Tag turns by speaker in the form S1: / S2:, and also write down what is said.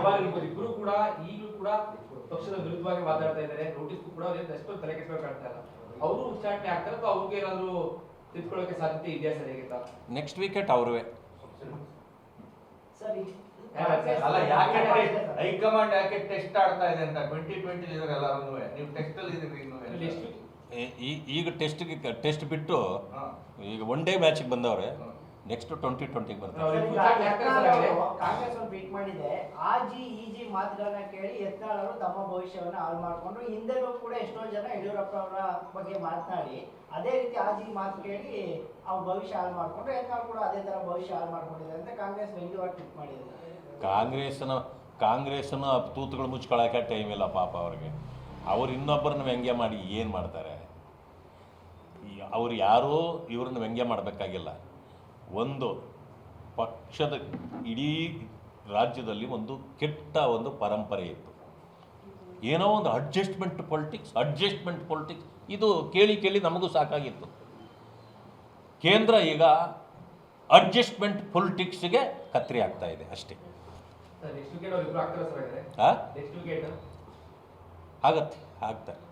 S1: ಸವಾಲು ಇರ್ಬೋದು. ಇಬ್ರು ಕೂಡ ಈಗಲೂ ಕೂಡ ಪಕ್ಷದ ವಿರುದ್ಧವಾಗಿ ಮಾತಾಡ್ತಾ ಇದ್ದಾರೆ. ನೋಟಿಸ್ ಕೂಡ ಅಷ್ಟೊಂದು ತಲೆ ಕೆಡಿಸ್ಬೇಕಾಗ್ತಾ ಇಲ್ಲ. ಅವರು ಉಚ್ಚಾಟನೆ ಆಗ್ತಾರೆ ಅಥವಾ ಅವ್ರಿಗೆ ಏನಾದ್ರು ತಿಳ್ಕೊಳ್ಳೋಕೆ ಸಾಧ್ಯತೆ ಇದೆಯಾ ಸರ್? ಹೇಗಿತ್ತಾ
S2: ನೆಕ್ಸ್ಟ್ ವೀಕೆಟ್ ಅವ್ರವೇ.
S3: ಅಲ್ಲ, ಯಾಕೆ ಹೈಕಮಾಂಡ್ ಯಾಕೆ ಟೆಸ್ಟ್ ಆಡ್ತಾ ಇದೆ ಅಂತ 2020 ಇದ್ರೆ ಎಲ್ಲರೂ ನೀವು ಟೆಸ್ಟ್ ಅಲ್ಲಿ ಇದೀರಿ ಇನ್ನೂ
S2: ಈಗ ಟೆಸ್ಟ್ ಬಿಟ್ಟು ಈಗ ಒನ್ ಡೇ ಮ್ಯಾಚಿಗೆ ಬಂದವ್ರೆ. ನೆಕ್ಸ್ಟ್ 2020 ಬರ್ತಾರೆ.
S4: ಕಾಂಗ್ರೆಸ್ ಒಂದು ಟ್ವೀಟ್ ಮಾಡಿದೆ, ಆಜಿ ಈಜಿ ಮಾತುಗಳನ್ನ ಕೇಳಿ ಯತ್ನಾಳ್ ತಮ್ಮ ಭವಿಷ್ಯವನ್ನ ಹಾಳು ಮಾಡ್ಕೊಂಡು, ಹಿಂದೆನೂ ಕೂಡ ಎಷ್ಟೋ ಜನ ಯಡಿಯೂರಪ್ಪ ಅವರ ಬಗ್ಗೆ ಮಾತನಾಡಿ ಅದೇ ರೀತಿ ಆಜಿ ಮಾತು ಕೇಳಿ ಅವ್ರ ಭವಿಷ್ಯ ಹಾಳು ಮಾಡ್ಕೊಂಡು, ಯತ್ನಾಳ್ ಕೂಡ ಅದೇ ತರ ಭವಿಷ್ಯ ಹಾಳು ಮಾಡ್ಕೊಂಡಿದ್ದಾರೆ ಅಂತ ಕಾಂಗ್ರೆಸ್ ವ್ಯಂಗ್ಯವಾಗಿ ಟ್ವೀಟ್ ಮಾಡಿದೆ.
S2: ಕಾಂಗ್ರೆಸ್ನ ತೂತುಗಳು ಮುಚ್ಕೊಳ್ಳೋಕೆ ಟೈಮ್ ಇಲ್ಲ ಪಾಪ ಅವ್ರಿಗೆ. ಅವ್ರು ಇನ್ನೊಬ್ಬರನ್ನ ವ್ಯಂಗ್ಯ ಮಾಡಿ ಏನು ಮಾಡ್ತಾರೆ? ಅವ್ರು ಯಾರೂ ಇವ್ರನ್ನ ವ್ಯಂಗ್ಯ ಮಾಡಬೇಕಾಗಿಲ್ಲ. ಒಂದು ಪಕ್ಷದ ಇಡೀ ರಾಜ್ಯದಲ್ಲಿ ಒಂದು ಕೆಟ್ಟ ಒಂದು ಪರಂಪರೆ ಇತ್ತು. ಏನೋ ಒಂದು ಅಡ್ಜಸ್ಟ್ಮೆಂಟ್ ಪೊಲಿಟಿಕ್ಸ್ ಇದು ಕೇಳಿ ನಮಗೂ ಸಾಕಾಗಿತ್ತು. ಕೇಂದ್ರ ಈಗ ಅಡ್ಜಸ್ಟ್ಮೆಂಟ್ ಪೊಲಿಟಿಕ್ಸ್ಗೆ ಕತ್ತರಿ ಆಗ್ತಾ ಇದೆ ಅಷ್ಟೇ.
S1: ನೆಕ್ಸ್ಟ್ ವಿಕೆಟ್ ಅವ್ರು ಇಬ್ರು ಆಗ್ತಾರೆ ಸರ್.
S2: ಹಾಂ,
S1: ನೆಕ್ಸ್ಟ್ ವಿಕೆಟ್
S2: ಆಗತ್ತೆ, ಆಗ್ತಾರೆ.